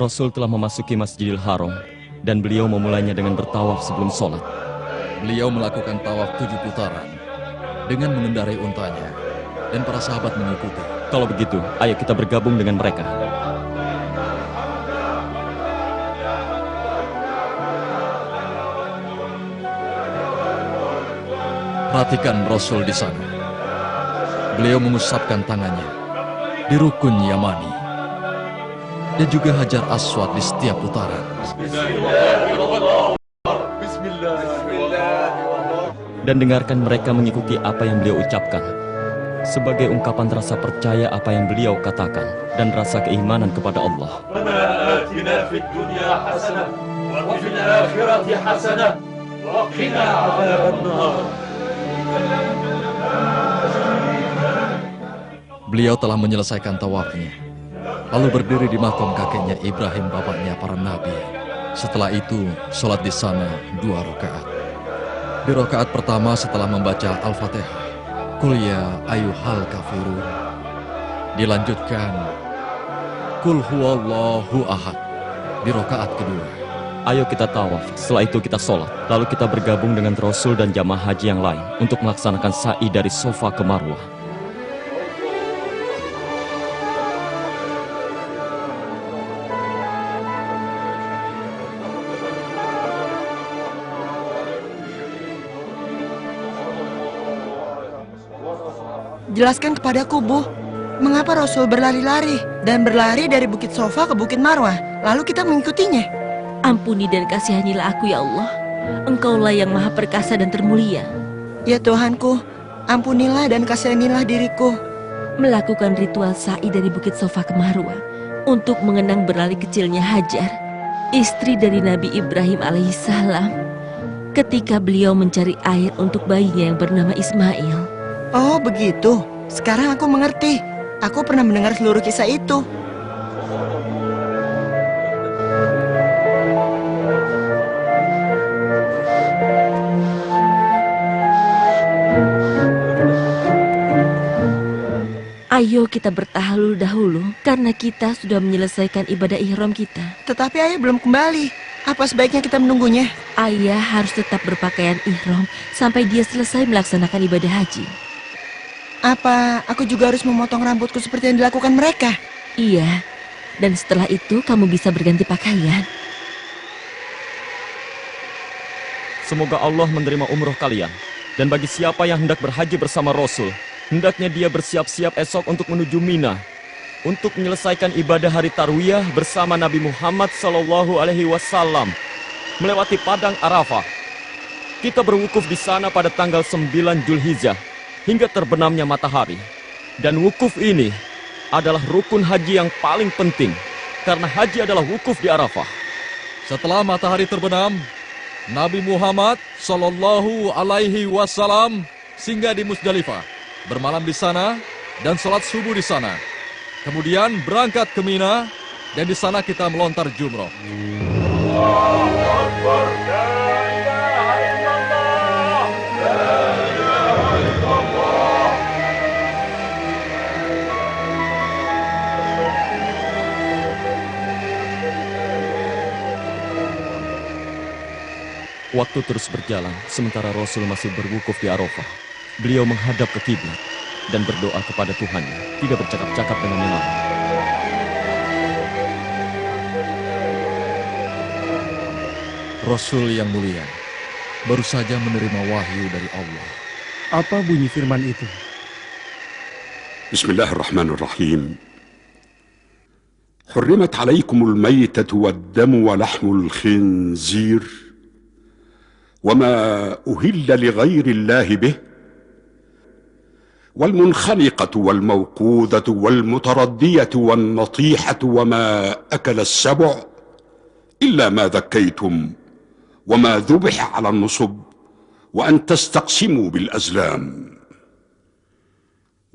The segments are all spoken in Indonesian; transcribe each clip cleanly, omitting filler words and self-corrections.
Rasul telah memasuki Masjidil Haram dan beliau memulainya dengan bertawaf sebelum sholat. Beliau melakukan tawaf 7 putaran dengan mengendarai untanya dan para sahabat mengikuti. Kalau begitu, ayo kita bergabung dengan mereka. Perhatikan Rasul di sana. Beliau mengusapkan tangannya di rukun Yamani dan juga Hajar Aswad di setiap putaran. Dan dengarkan mereka mengikuti apa yang beliau ucapkan sebagai ungkapan rasa percaya apa yang beliau katakan dan rasa keimanan kepada Allah. Beliau telah menyelesaikan tawafnya, lalu berdiri di makam kakeknya Ibrahim, bapaknya para nabi. Setelah itu, sholat di sana 2 rakaat. Di rakaat pertama setelah membaca Al-Fatihah, Qul ya ayyuhal kafirun. Dilanjutkan, Qul huwallahu ahad. Di rakaat kedua, Ayo kita tawaf, setelah itu kita sholat. Lalu kita bergabung dengan Rasul dan jamaah haji yang lain untuk melaksanakan sa'i dari Sofa ke Marwah. Jelaskan kepadaku, Bu, mengapa Rasul berlari-lari dan berlari dari Bukit Sofa ke Bukit Marwah, lalu kita mengikutinya? Ampuni dan kasihanilah aku ya Allah. Engkaulah yang maha perkasa dan termulia. Ya Tuhanku, ampunilah dan kasihanilah diriku. Melakukan ritual sa'i dari Bukit Sofa ke Marwah untuk mengenang berlari kecilnya Hajar, istri dari Nabi Ibrahim alaihissalam, ketika beliau mencari air untuk bayinya yang bernama Ismail. Oh begitu, sekarang aku mengerti. Aku pernah mendengar seluruh kisah itu. Ayo kita bertahlul dahulu, karena kita sudah menyelesaikan ibadah ihram kita. Tetapi ayah belum kembali. Apa sebaiknya kita menunggunya? Ayah harus tetap berpakaian ihram sampai dia selesai melaksanakan ibadah haji. Apa aku juga harus memotong rambutku seperti yang dilakukan mereka? Iya, dan setelah itu kamu bisa berganti pakaian. Semoga Allah menerima umroh kalian. Dan bagi siapa yang hendak berhaji bersama Rasul, hendaknya dia bersiap-siap esok untuk menuju Mina untuk menyelesaikan ibadah hari Tarwiyah bersama Nabi Muhammad SAW melewati padang Arafah. Kita berwukuf di sana pada tanggal 9 Zulhijjah hingga terbenamnya matahari. Dan wukuf ini adalah rukun haji yang paling penting karena haji adalah wukuf di Arafah. setelah matahari terbenam, Nabi Muhammad SAW singgah di Musdalifah, bermalam di sana dan sholat subuh di sana. Kemudian berangkat ke Mina dan di sana kita melontar jumroh. Waktu terus berjalan, sementara Rasul masih berwukuf di Arafah. Beliau menghadap ke kiblat dan berdoa kepada Tuhannya, tidak bercakap-cakap dengan yang lain. Rasul yang mulia baru saja menerima wahyu dari Allah. Apa bunyi firman itu? Bismillahirrahmanirrahim. حرمت عليكم الميتة والدم ولحم الخنزير وما أهل لغير الله به والمنخنقة والموقوذة والمتردية والنطيحة وما أكل السبع إلا ما ذكيتم وما ذبح على النصب وأن تستقسموا بالأزلام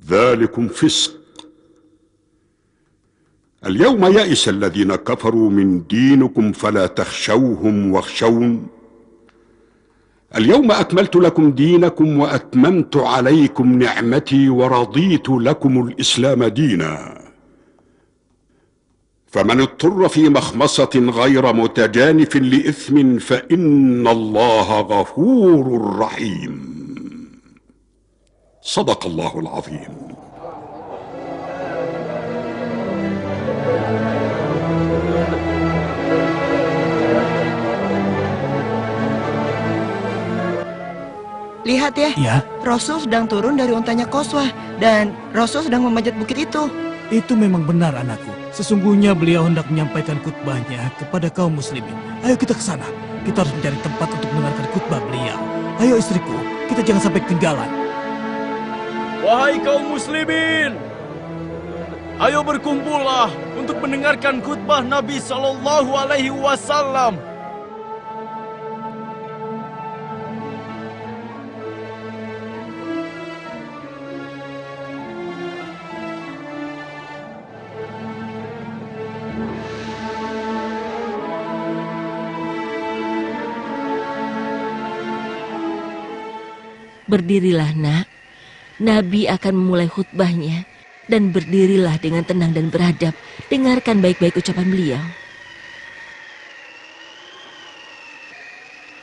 ذلكم فسق. اليوم يئس الذين كفروا من دينكم فلا تخشوهم واخشون اليوم أكملت لكم دينكم وأتممت عليكم نعمتي ورضيت لكم الإسلام دينا فمن اضطر في مخمصة غير متجانف لإثم فإن الله غفور رحيم. صدق الله العظيم. Lihat ya, Ya, Rasul sedang turun dari untanya Qaswah dan Rasul sedang memanjat bukit itu. itu memang benar anakku. Sesungguhnya beliau hendak menyampaikan khutbahnya kepada kaum muslimin. Ayo kita ke sana. Kita harus mencari tempat untuk mendengarkan khutbah beliau. Ayo istriku, kita jangan sampai ketinggalan. Wahai kaum muslimin, ayo berkumpullah untuk mendengarkan khutbah Nabi Sallallahu Alaihi Wasallam. Berdirilah nak, Nabi akan memulai khutbahnya. Dan berdirilah dengan tenang dan beradab. Dengarkan baik-baik ucapan beliau.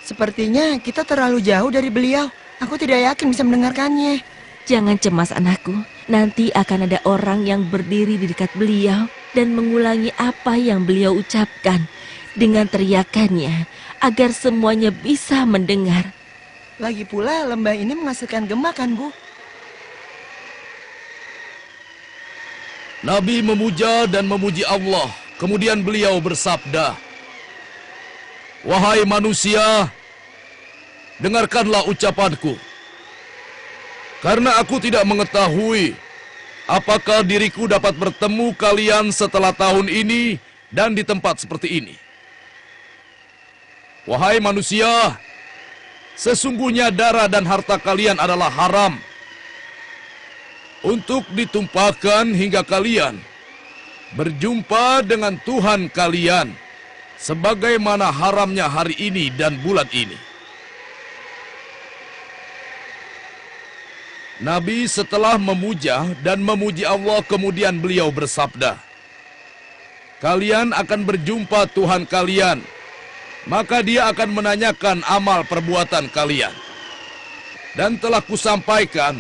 Sepertinya kita terlalu jauh dari beliau. Aku tidak yakin bisa mendengarkannya. Jangan cemas anakku, nanti akan ada orang yang berdiri di dekat beliau dan mengulangi apa yang beliau ucapkan dengan teriakannya agar semuanya bisa mendengar. Lagi pula lembah ini menghasilkan gema kan, Bu? Nabi memuja dan memuji Allah. Kemudian beliau bersabda, "Wahai manusia, dengarkanlah ucapanku. Karena aku tidak mengetahui apakah diriku dapat bertemu kalian setelah tahun ini dan di tempat seperti ini. Wahai manusia, sesungguhnya darah dan harta kalian adalah haram untuk ditumpahkan hingga kalian berjumpa dengan Tuhan kalian, sebagaimana haramnya hari ini dan bulan ini." Nabi setelah memuja dan memuji Allah, kemudian beliau bersabda, "Kalian akan berjumpa Tuhan kalian, maka dia akan menanyakan amal perbuatan kalian. Dan telah kusampaikan,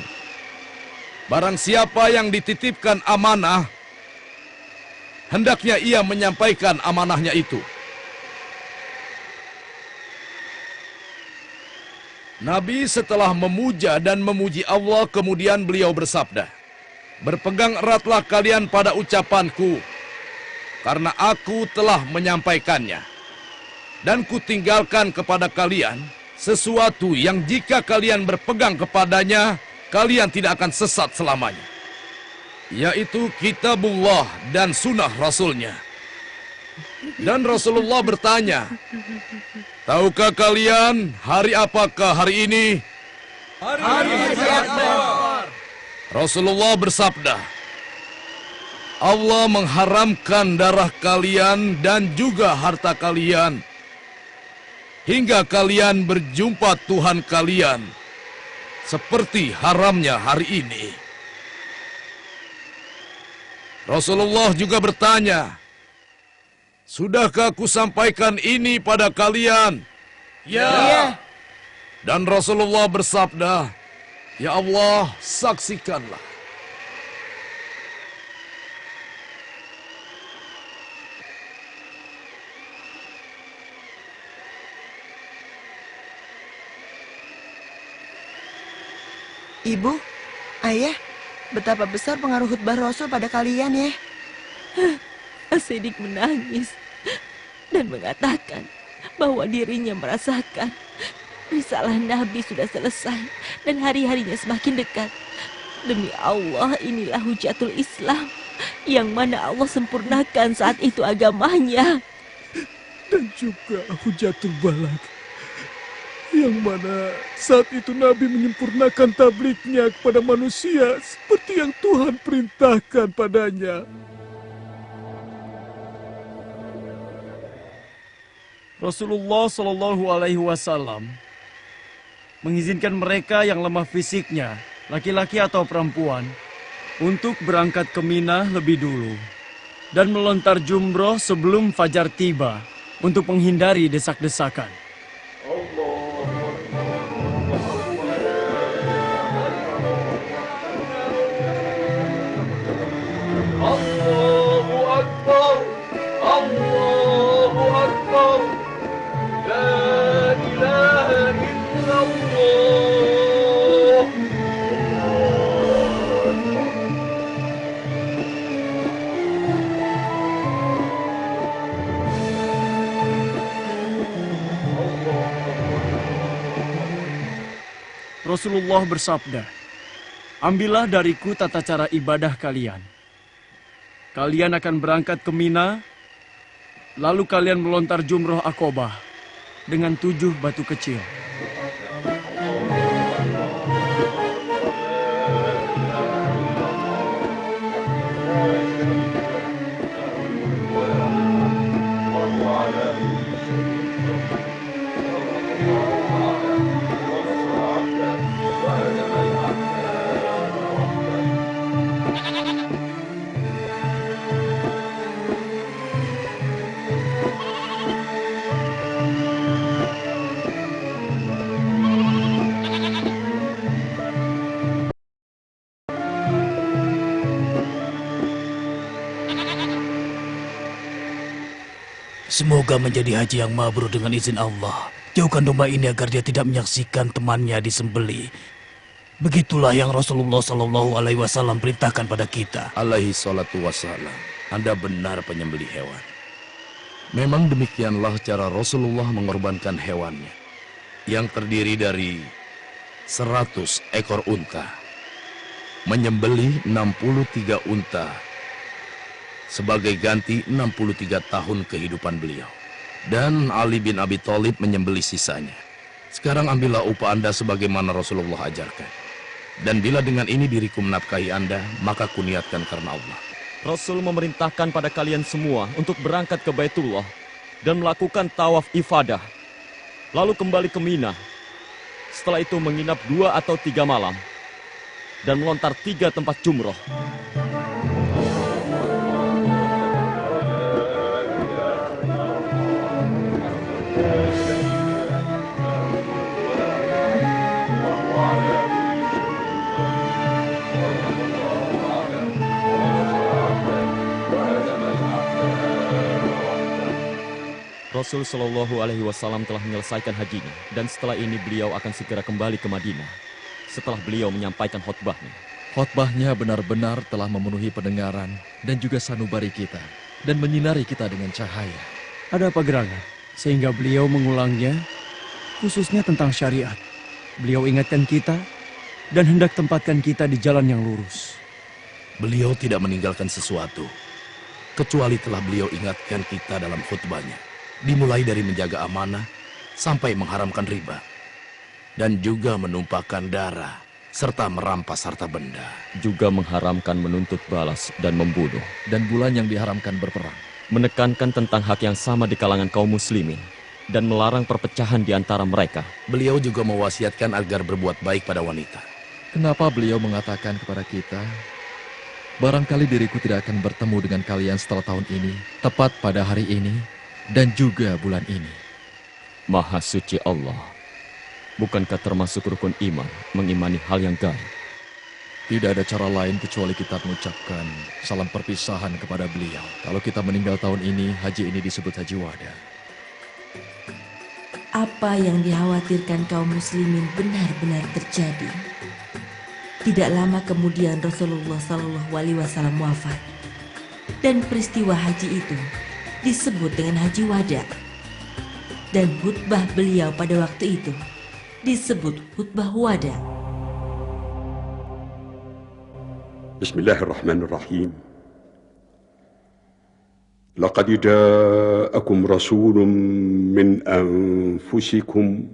barang siapa yang dititipkan amanah, hendaknya ia menyampaikan amanahnya itu." Nabi setelah memuja dan memuji Allah, kemudian beliau bersabda, "Berpegang eratlah kalian pada ucapanku, karena aku telah menyampaikannya. Dan kutinggalkan kepada kalian sesuatu yang jika kalian berpegang kepadanya, kalian tidak akan sesat selamanya, yaitu kitabullah dan sunnah Rasulnya." Dan Rasulullah bertanya, "Tahukah kalian hari apakah hari ini?" Hari Akbar. Rasulullah bersabda, "Allah mengharamkan darah kalian dan juga harta kalian hingga kalian berjumpa Tuhan kalian seperti haramnya hari ini." Rasulullah juga bertanya, "Sudahkah aku sampaikan ini pada kalian?" Ya. Dan Rasulullah bersabda, "Ya Allah, saksikanlah." Ibu, Ayah, betapa besar pengaruh khutbah Rasul pada kalian ya. As-Siddiq menangis dan mengatakan bahwa dirinya merasakan risalah Nabi sudah selesai dan hari-harinya semakin dekat. Demi Allah, inilah hujatul Islam yang mana Allah sempurnakan saat itu agamanya. Dan juga Hujatul Balag, yang mana saat itu Nabi menyempurnakan tablignya kepada manusia seperti yang Tuhan perintahkan padanya. Rasulullah Shallallahu Alaihi Wasallam mengizinkan mereka yang lemah fisiknya, laki-laki atau perempuan, untuk berangkat ke Mina lebih dulu. dan melontar jumroh sebelum fajar tiba untuk menghindari desak-desakan. Allahu Akbar, Allahu Akbar, La ilaha illallah. Rasulullah bersabda, "Ambillah dariku tata cara ibadah kalian. Kalian akan berangkat ke Mina, lalu kalian melontar jumroh Aqobah dengan 7 batu kecil. Semoga menjadi haji yang mabrur dengan izin Allah. Jauhkan domba ini agar dia tidak menyaksikan temannya disembelih. Begitulah yang Rasulullah Shallallahu Alaihi Wasallam perintahkan pada kita. Alaihi salatu wassalam. Anda benar penyembelih hewan. Memang demikianlah cara Rasulullah mengorbankan hewannya, yang terdiri dari 100 ekor unta, menyembelih 63 unta, sebagai ganti 63 tahun kehidupan beliau. Dan Ali bin Abi Thalib menyembelih sisanya. Sekarang ambillah upah Anda sebagaimana Rasulullah ajarkan. Dan bila dengan ini diriku menafkahi Anda, maka kuniatkan karena Allah. Rasul memerintahkan pada kalian semua untuk berangkat ke Baitullah dan melakukan tawaf ifadah, lalu kembali ke Mina. Setelah itu menginap 2 atau 3 malam dan melontar 3 tempat jumroh. Rasul Shallallahu Alaihi Wasallam telah menyelesaikan hajinya, dan setelah ini beliau akan segera kembali ke Madinah. Setelah beliau menyampaikan khutbahnya, Khotbahnya benar-benar telah memenuhi pendengaran dan juga sanubari kita, dan menyinari kita dengan cahaya. Ada apa gerangan? Sehingga beliau mengulangnya, khususnya tentang syariat. Beliau ingatkan kita dan hendak tempatkan kita di jalan yang lurus. Beliau tidak meninggalkan sesuatu, kecuali telah beliau ingatkan kita dalam khutbahnya. Dimulai dari menjaga amanah sampai mengharamkan riba, dan juga menumpahkan darah serta merampas harta benda, juga mengharamkan menuntut balas dan membunuh, Dan bulan yang diharamkan berperang. menekankan tentang hak yang sama di kalangan kaum muslimin, dan melarang perpecahan di antara mereka. Beliau juga mewasiatkan agar berbuat baik pada wanita. Kenapa beliau mengatakan kepada kita, barangkali diriku tidak akan bertemu dengan kalian setelah tahun ini, tepat pada hari ini, dan juga bulan ini. Maha suci Allah, bukankah termasuk rukun iman mengimani hal yang gaib? Tidak ada cara lain kecuali kita mengucapkan salam perpisahan kepada beliau. Kalau kita meninggal tahun ini, haji ini disebut haji wada. Apa yang dikhawatirkan kaum muslimin benar-benar terjadi. Tidak lama kemudian Rasulullah Shallallahu Alaihi Wasallam wafat, dan peristiwa haji itu disebut dengan haji wada. Dan khutbah beliau pada waktu itu disebut khutbah wada. Bismillahirrahmanirrahim. Laqad ja'akum rasulun min anfusikum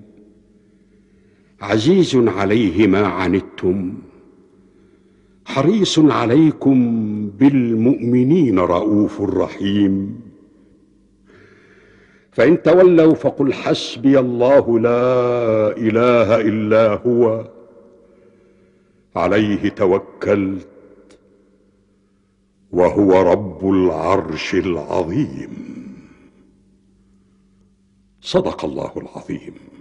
azizun 'alaihi ma 'anittum harisun 'alaikum bil mu'minina raufur rahim. فإن تولوا فقل حسبي الله لا إله إلا هو عليه توكلت وهو رب العرش العظيم. صدق الله العظيم.